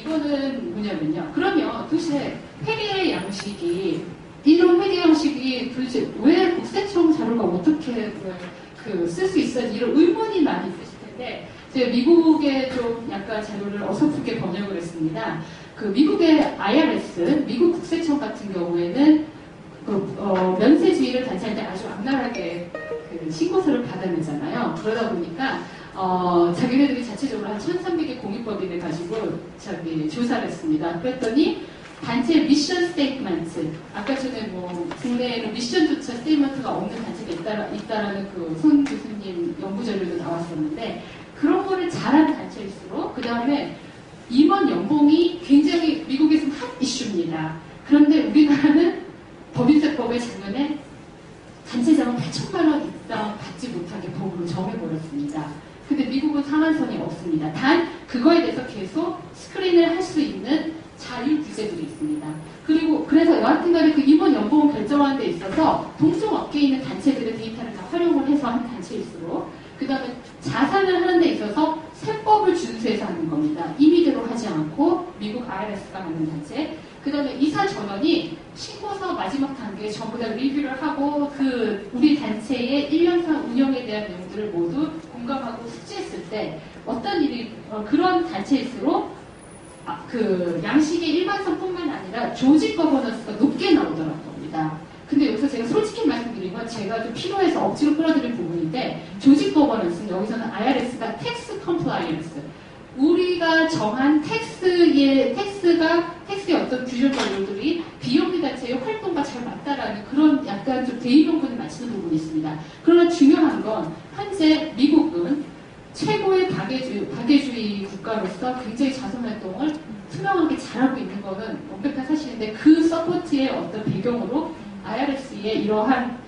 이거는 뭐냐면요. 그러면 도대체 회계 양식이 이런 회계 양식이 도대체 왜 국세청 자료가 어떻게 쓸 수 있었는지 이런 의문이 많이 있으실 텐데 제가 미국의 좀 약간 자료를 어설프게 번역을 했습니다. 그 미국의 IRS, 미국 국세청 같은 경우에는 면세주의를 단체할 때 아주 악랄하게 신고서를 받아내잖아요. 그러다 보니까 자기네들이 자체적으로 한 1,300의 공익법인을 가지고 조사를 했습니다. 그랬더니 단체 미션 스테이트먼트, 아까 전에 뭐 국내에는 미션조차 스테이트먼트가 없는 단체가 있다라는 그 손 교수님 연구 자료도 나왔었는데 그런 거를 잘한 단체일수록 그 다음에 임원 연봉이 굉장히 미국에서는 핫 이슈입니다. 그런데 우리나라는 법인세법에 작년에 단체장은 8천만 원 이상 받지 못하게 법으로 정해버렸습니다. 근데 미국은 상한선이 없습니다. 단 그거에 대해서 계속 스크린을 할 수 있는 자율 규제들이 있습니다. 그리고 그래서 여하튼간에 그 임원 연봉을 결정하는 데 있어서 동종 업계에 있는 단체들의 데이터를 다 활용을 해서 한 단체일수록 그 다음에 자산을 하는 데 있어서 세법을 준수해서 하는 겁니다. 임의대로 하지 않고 미국 IRS가 하는 단체. 그 다음에 이사 전원이 신고서 마지막 단계에 전부 다 리뷰를 하고 우리 단체의 1년간 운영에 대한 내용들을 모두 공감하고 숙지했을 때 어떤 일이 그런 단체일수록 그 양식의 일반성뿐만 아니라 조직 거버넌스가 높게 나오더라고 합니다. 근데 여기서 제가 솔직히 말씀드린 건 제가 좀 필요해서 억지로 끌어들인 부분인데 조직 거버넌스는 여기서는 IRS가 텍스 컴플라이언스 우리가 정한 텍스의 어떤 규정 관료들이 비영리 단체의 활동과 잘 맞다라는 그런 약간 좀 대의명분을 맞추는 부분이 있습니다. 그러나 중요한 건 현재 미국은 최고의 박애주의 국가로서 굉장히 자선활동을 투명하게 잘하고 있는 거는 완벽한 사실인데 그 서포트의 어떤 배경으로 IRS의 이러한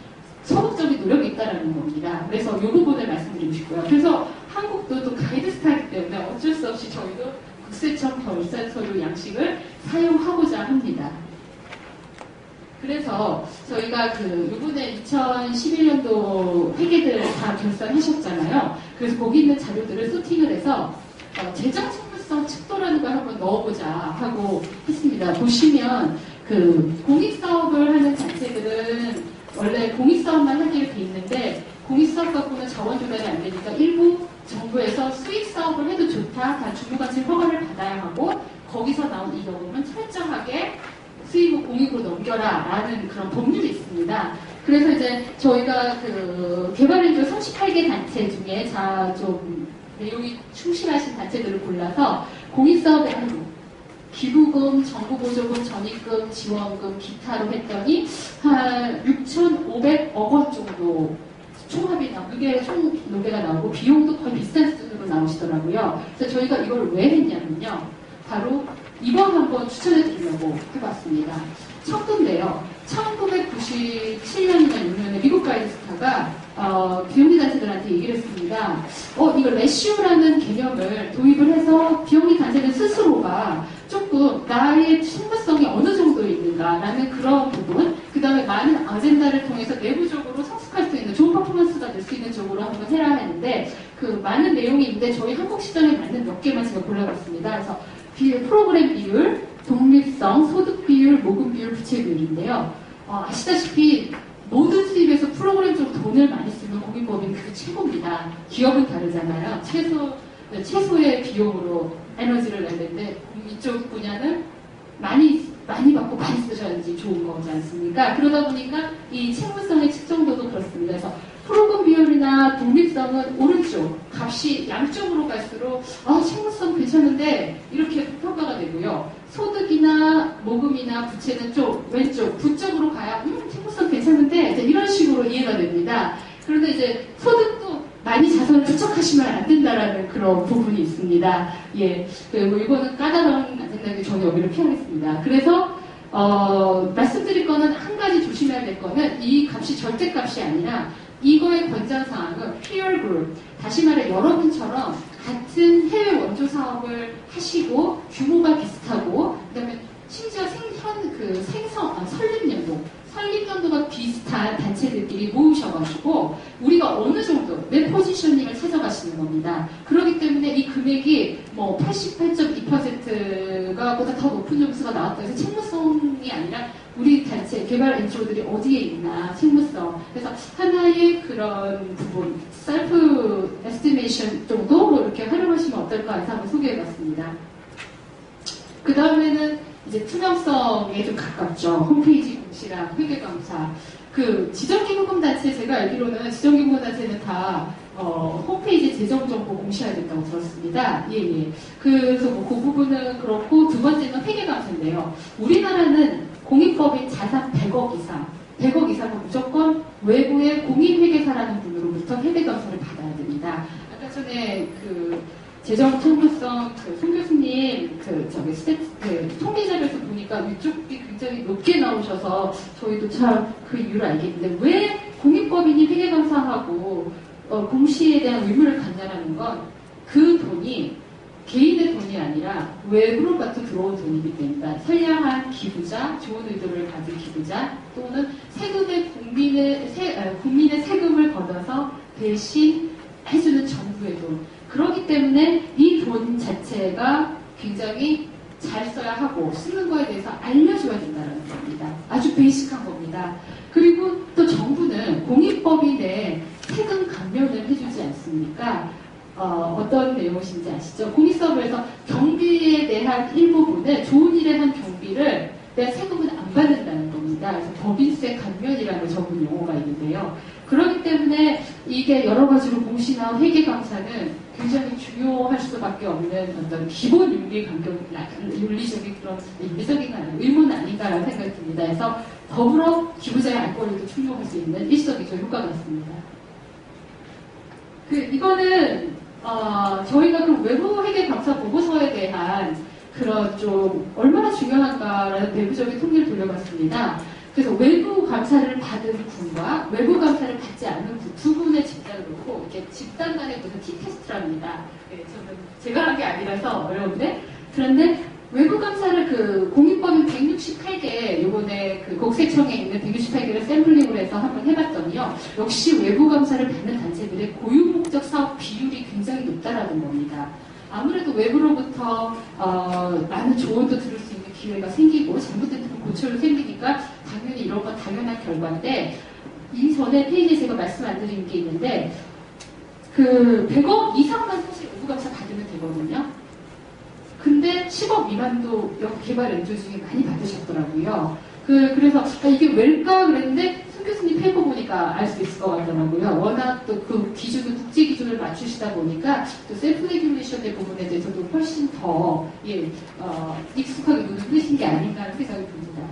소극적인 노력이 있다는 겁니다. 그래서 이 부분을 말씀드리고 싶고요. 그래서 한국도 또 가이드스타이기 때문에 어쩔 수 없이 저희도 국세청 결산 서류 양식을 사용하고자 합니다. 그래서 저희가 요번에 2011년도 회계들 다 결산하셨잖아요. 그래서 거기 있는 자료들을 소팅을 해서 재정 책무성 측도라는 걸 한번 넣어보자 하고 했습니다. 보시면 공익사업을 하는 단체들은 원래 공익사업만 하기로 돼 있는데 공익사업 갖고는 자원 조달이 안 되니까 일부 정부에서 수익사업을 해도 좋다. 다 주무관청 허가를 받아야 하고 거기서 나온 이익은 철저하게 수익을 공익으로 넘겨라 라는 그런 법률이 있습니다. 그래서 이제 저희가 개발인조 38개 단체 중에 좀 내용이 충실하신 단체들을 골라서 공익사업에 기부금, 정부보조금, 전입금, 지원금, 기타로 했더니 한 6,500억 원 정도 총합이 이게 총 노래가 나오고 비용도 거의 비슷한 수준으로 나오시더라고요. 그래서 저희가 이걸 왜 했냐면요. 바로 이번 한번 추천해드리려고 해봤습니다. 첫 건데요. 1997년이나 6년에 미국 가이드스타가 비영리 단체들한테 얘기를 했습니다. 이거 레시오라는 개념을 도입을 해서 비영리 단체들 스스로가 조금 나의 신분성이 어느 정도 있는가라는 그런 부분, 그 다음에 많은 아젠다를 통해서 내부적으로 성숙할 수 있는 좋은 퍼포먼스가 될 수 있는 쪽으로 한번 해라 했는데 많은 내용이 있는데 저희 한국 시장에 맞는 몇 개만 제가 골라봤습니다. 그래서 프로그램 비율, 독립성, 소득 비율, 모금 비율, 부채 비율인데요. 아시다시피 모든 수입에서 프로그램 쪽으로 돈을 많이 쓰면 공익법인 그게 최고입니다. 기업은 다르잖아요. 최소의 비용으로 에너지를 내는데 이쪽 분야는 많이 받고 많이 쓰셔야지 좋은 거지 않습니까? 그러다 보니까 이 채무성의 측정도도 그렇습니다. 그래서 프로그램 비율이나 독립성은 오른쪽, 값이 양쪽으로 갈수록 채무성 괜찮은데 이렇게 평가가 되고요. 소득이나 모금이나 부채는 왼쪽, 부쪽으로 가야 채무성 괜찮은데 이런 식으로 이해가 됩니다. 그런데 이제 소득도 많이 자산을 투척하시면 안 된다라는 그런 부분이 있습니다. 예. 그리고 이거는 까다로운 생각이 저는 여기를 피하겠습니다. 그래서, 말씀드릴 거는 한 가지 조심해야 될 거는 이 값이 절대값이 아니라 이거의 권장사항은 peer group. 다시 말해 여러분처럼 같은 해외 원조 사업을 하시고 규모가 비슷하고, 그 다음에 심지어 설립 연도, 설립 연도가 비슷한 단체들끼리 모으셔가지고 우리가 어느 정도 내 포지셔닝을 찾아가시는 겁니다. 그렇기 때문에 이 금액이 뭐 88.2%가 보다 더 높은 점수가 나왔다 해서 책무성이 아니라 우리 단체 개발 NGO들이 어디에 있나 책무성. 그래서 하나의 그런 부분 셀프 에스티메이션 정도로 이렇게 활용하시면 어떨까 해서 한번 소개해봤습니다. 그 다음에는 이제 투명성에 좀 가깝죠. 홈페이지 공시랑 회계감사. 그 지정기부금단체 제가 알기로는 지정기부금단체는 다 홈페이지 재정정보 공시해야 된다고 들었습니다. 예. 그래서 뭐 그 부분은 그렇고 두 번째는 회계감사인데요. 우리나라는 공익법인 자산 100억 이상, 100억 이상은 무조건 외부의 공익회계사라는 분으로부터 회계감사를 받아야 됩니다. 아까 전에 그 재정 청구성 송 교수님 통계자료에서 보니까 위쪽이 굉장히 높게 나오셔서 저희도 참 그 이유를 알겠는데 왜 공익법인이 회계감사하고 공시에 대한 의무를 갖냐라는 건 그 돈이 개인의 돈이 아니라 외부로부터 들어온 돈이기 때문에 선량한 기부자, 좋은 의도를 가진 기부자 또는 세금의 국민의 세금을 걷어서 대신 해주는 정부의 돈. 그렇기 때문에 이 돈 자체가 굉장히 잘 써야 하고 쓰는 거에 대해서 알려줘야 된다는 겁니다. 아주 베이직한 겁니다. 그리고 또 정부는 공익법인에 세금 감면을 해주지 않습니까? 어떤 내용이신지 아시죠? 공익사업에서 경비에 대한 일부분을 좋은 일에 한 경비를 대한 세금은 안 받는다는 겁니다. 그래서 법인세 감면이라는 전문 용어가 있는데요. 그렇기 때문에 이게 여러 가지로 공시나 회계감사는 굉장히 중요할 수밖에 없는 어떤 기본 윤리적인 그런 윤리적인 의무는 아닌가라는 생각이 듭니다. 그래서 더불어 기부자의 알 권리도 충족할 수 있는 일석이조 효과가 있습니다. 이거는 저희가 그 외부 회계감사 보고서에 대한 그런 좀 얼마나 중요한가라는 내부적인 통계를 돌려봤습니다. 그래서 외부 감사를 받은 군과 외부 감사를 받지 않는 군 두 분의 집단을 놓고 이렇게 집단 간의 무슨 T-테스트랍니다. 네, 저는 제가 한 게 아니라서 어려운데 그런데 외부 감사를 그 공익법인 168개 요번에 그 국세청에 있는 168개를 샘플링을 해서 한번 해봤더니요. 역시 외부 감사를 받는 단체들의 고유 목적 사업 비율이 굉장히 높다라는 겁니다. 아무래도 외부로부터 많은 조언도 들을 수 있는 기회가 생기고 잘못된 고철도 생기니까 당연히 이런 건 당연한 결과인데 이전에 페이지에 제가 말씀 안 드린 게 있는데 그 100억 이상만 사실 외부감사 받으면 되거든요. 근데 10억 미만도 개발 엔조 중에 많이 받으셨더라고요. 그래서 이게 왜일까 그랬는데 손 교수님 페이퍼 보니까 알 수 있을 것 같더라고요. 워낙 또 그 기준을 국제 기준을 맞추시다 보니까 또 셀프 레귤레이션의 부분에 대해서도 훨씬 더 익숙하게 눈을 뜨신 게 아닌가 하는 생각이 듭니다.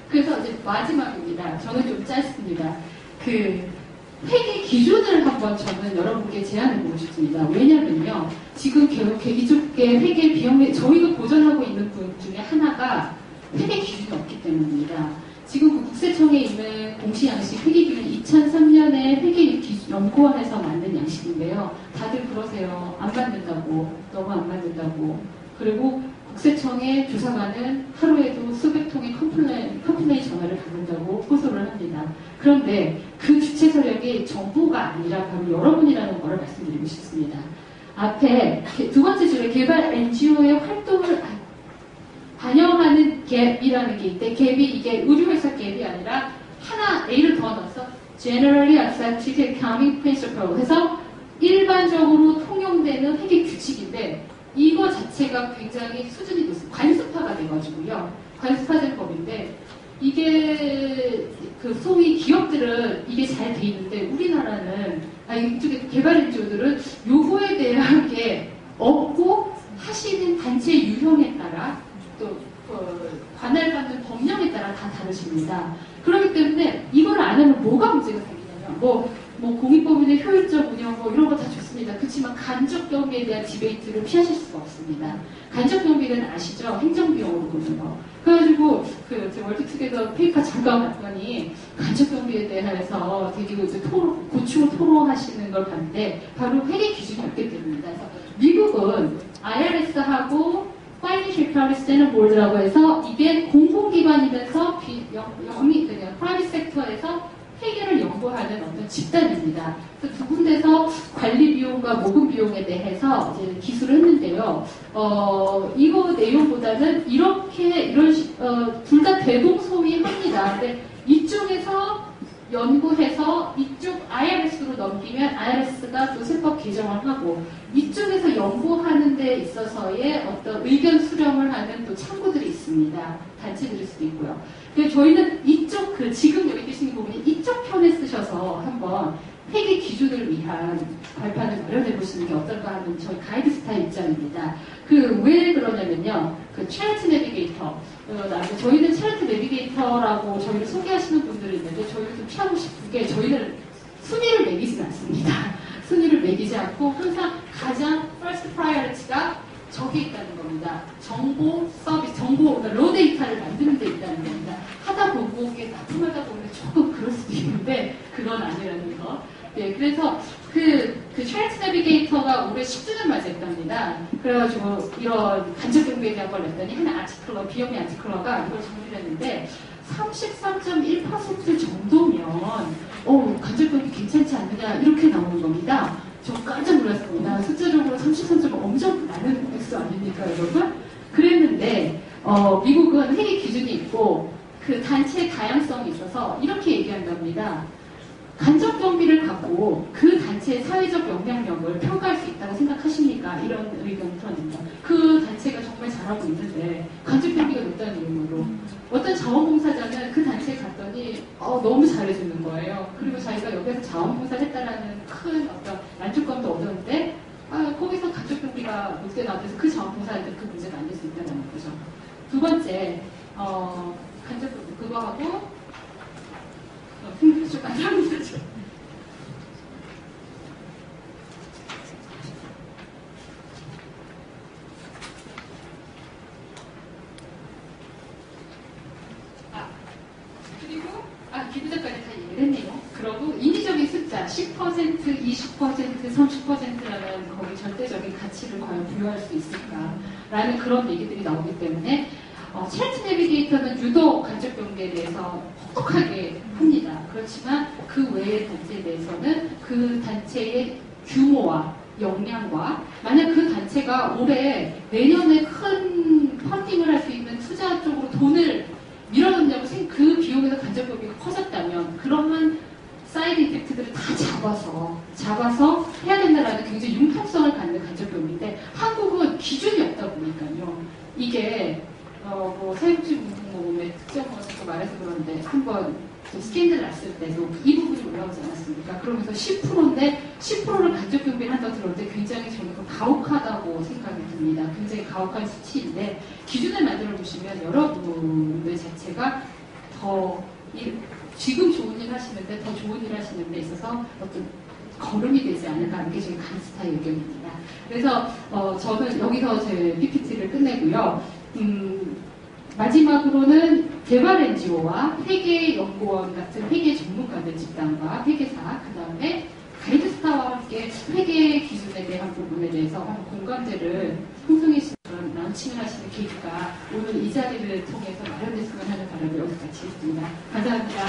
그래서 이제 마지막입니다. 저는 좀 짧습니다. 회계 기준을 한번 저는 여러분께 제안해보고 싶습니다. 왜냐면요. 지금 이쪽에 회계 비용, 저희가 보전하고 있는 분 중에 하나가 회계 기준이 없기 때문입니다. 지금 그 국세청에 있는 공시 양식 회계 기준 2003년에 회계 기준 연구원에서 만든 양식인데요. 다들 그러세요. 안 만든다고. 너무 안 만든다고. 그리고 국세청의 조사관은 하루에도 수백 통의 컴플레인 전화를 받는다고 호소를 합니다. 그런데 그 주체 세력이 정부가 아니라 바로 여러분이라는 것을 말씀드리고 싶습니다. 앞에 두 번째 줄에 개발 NGO의 활동을 반영하는 갭이라는 게 있대. 갭이 이게 의료회사 갭이 아니라 하나 A를 더 넣어서 Generally Accepted Accounting Principle 해서 일반적으로 통용되는 회계 규칙인데 이거 자체가 굉장히 수준이 높습니다. 관습화가 돼가지고요. 관습화된 법인데 이게 그 소위 기업들은 이게 잘 돼 있는데 우리나라는 이쪽에 개발 엔지오들은 요거에 대한 게 없고 하시는 단체 유형에 따라 또 관할받는 법령에 따라 다 다르십니다. 그렇기 때문에 이걸 안 하면 뭐가 문제가 생기냐면 뭐 공익법인의 효율적 운영 이런 거 다 좋습니다. 그렇지만 간접 경비에 대한 디베이트를 피하실 수가 없습니다. 간접 경비는 아시죠? 행정비용으로 보는 거. 그래가지고 월드투게더 페이퍼 잠깐 봤더니 간접 경비에 대해서 되게 이제 고충을 토로하시는 걸 봤는데 바로 회계 기준이 없기 때문입니다. 그래서 미국은 IRS하고 Financial 프라이빗 스탠더드라고 해서 이게 공공기관이면서 영리, 프라이빗 섹터에서 회계를 연구하는 어떤 집단입니다. 그래서 두 군데서 관리 비용과 모금 비용에 대해서 이제 기술을 했는데요. 이거 내용보다는 둘 다 대동소이합니다. 근데 이쪽에서 연구해서 이쪽 IRS로 넘기면 IRS가 또 세법 개정을 하고 이쪽에서 연구하는 데 있어서의 어떤 의견 수렴을 하는 또 참고들이 있습니다. 단체들일 수도 있고요. 그래서 저희는 이쪽 지금 여기 계신 부분이 이쪽 편에 쓰셔서 한번 회계 기준을 위한 발판을 마련해 보시는 게 어떨까 하는 저희 가이드 스타일 입장입니다. 왜 그러냐면요. 체리티 내비게이터. 저희는 체리티 내비게이터라고 저희를 소개하시는 분들이 있는데 저희를 좀 피하고 싶은 게 저희는 순위를 매기지는 않습니다. 순위를 매기지 않고 항상 가장 first priority가 저기 있다는 겁니다. 정보 서비스, 그러니까 로 데이터를 만드는 데 있다는 겁니다. 하다 보고 이게 납품하다 보면 조금 그럴 수도 있는데 그건 아니라는 거. 네, 그래서 체리티 내비게이터가 올해 10주년 맞이했답니다. 그래가지고 이런 간접 경비에 대한 걸 냈더니 한 아티클러, 비영리 아티클러가 이걸 정리를 했는데 33.1% 정도면 간접 경비 괜찮지 않느냐 이렇게 나오는 겁니다. 저 깜짝 놀랐습니다. 숫자적으로 33.5 엄청 많은 액수 아닙니까, 여러분? 그랬는데 미국은 회계 기준이 있고 그 단체 다양성이 있어서 이렇게 얘기한답니다. 간접 경비를 갖고 그 단체의 사회적 영향력을 평가할 수 있다고 생각하십니까? 이런 의견을 풀었습니다. 그 단체가 정말 잘하고 있는데 간접 경비가 높다는 이유로 어떤 자원봉사자는 그 단체에 갔더니 너무 잘해주는 거예요. 그리고 자기가 여기서 자원봉사를 했다라는 큰 어떤 만족감도 얻었는데 거기서 간접 경비가 높게 나와서 그 자원봉사자들 그 문제가 안 될 수 있다는 거죠. 두 번째 간접 경비 그거하고 좀 감사합니다. 기부자까지 다 얘기를 했네요. 그러고 인위적인 숫자 10%, 20%, 30%라는 거기 절대적인 가치를 과연 부여할 수 있을까라는 그런 얘기들이 나오기 때문에 체리티 내비게이터는 유독 간접 경비에 대해서 혹독하게 합니다. 그렇지만 그 외의 단체에 대해서는 그 단체의 규모와 역량과 만약 그 단체가 올해 내년에 큰 펀딩을 할 수 있는 투자 쪽으로 돈을 밀어넣냐고 그 비용에서 간접 경비가 커졌다면 그러한 사이드 이펙트들을 다 잡아서 해야 된다라는 굉장히 융통성을 갖는 간접 경비인데 한국은 기준이 없다 보니까요. 이게 사회복지공무원의 특정원에서 말해서 그러는데 한번 스캔들 났을 때도 이 부분이 올라오지 않았습니까? 그러면서 10%인데 10%를 간접 경비를 한다고 들었는데 굉장히 저는 가혹하다고 생각이 듭니다. 굉장히 가혹한 수치인데 기준을 만들어 보시면 여러분의 자체가 더 지금 좋은 일 하시는데 더 좋은 일 하시는 데 있어서 어떤 걸음이 되지 않을까 하는 게 저희 간스타의 의견입니다. 그래서 저는 여기서 제 PPT를 끝내고요. 마지막으로는 개발 NGO와 회계연구원 같은 회계 전문가들 집단과 회계사, 그 다음에 가이드스타와 함께 회계 기준에 대한 부분에 대해서 공감대를 형성해주는 런칭을 하시는 계기가 오늘 이 자리를 통해서 마련됐으면 하는 바람을 여기까지 했습니다. 감사합니다.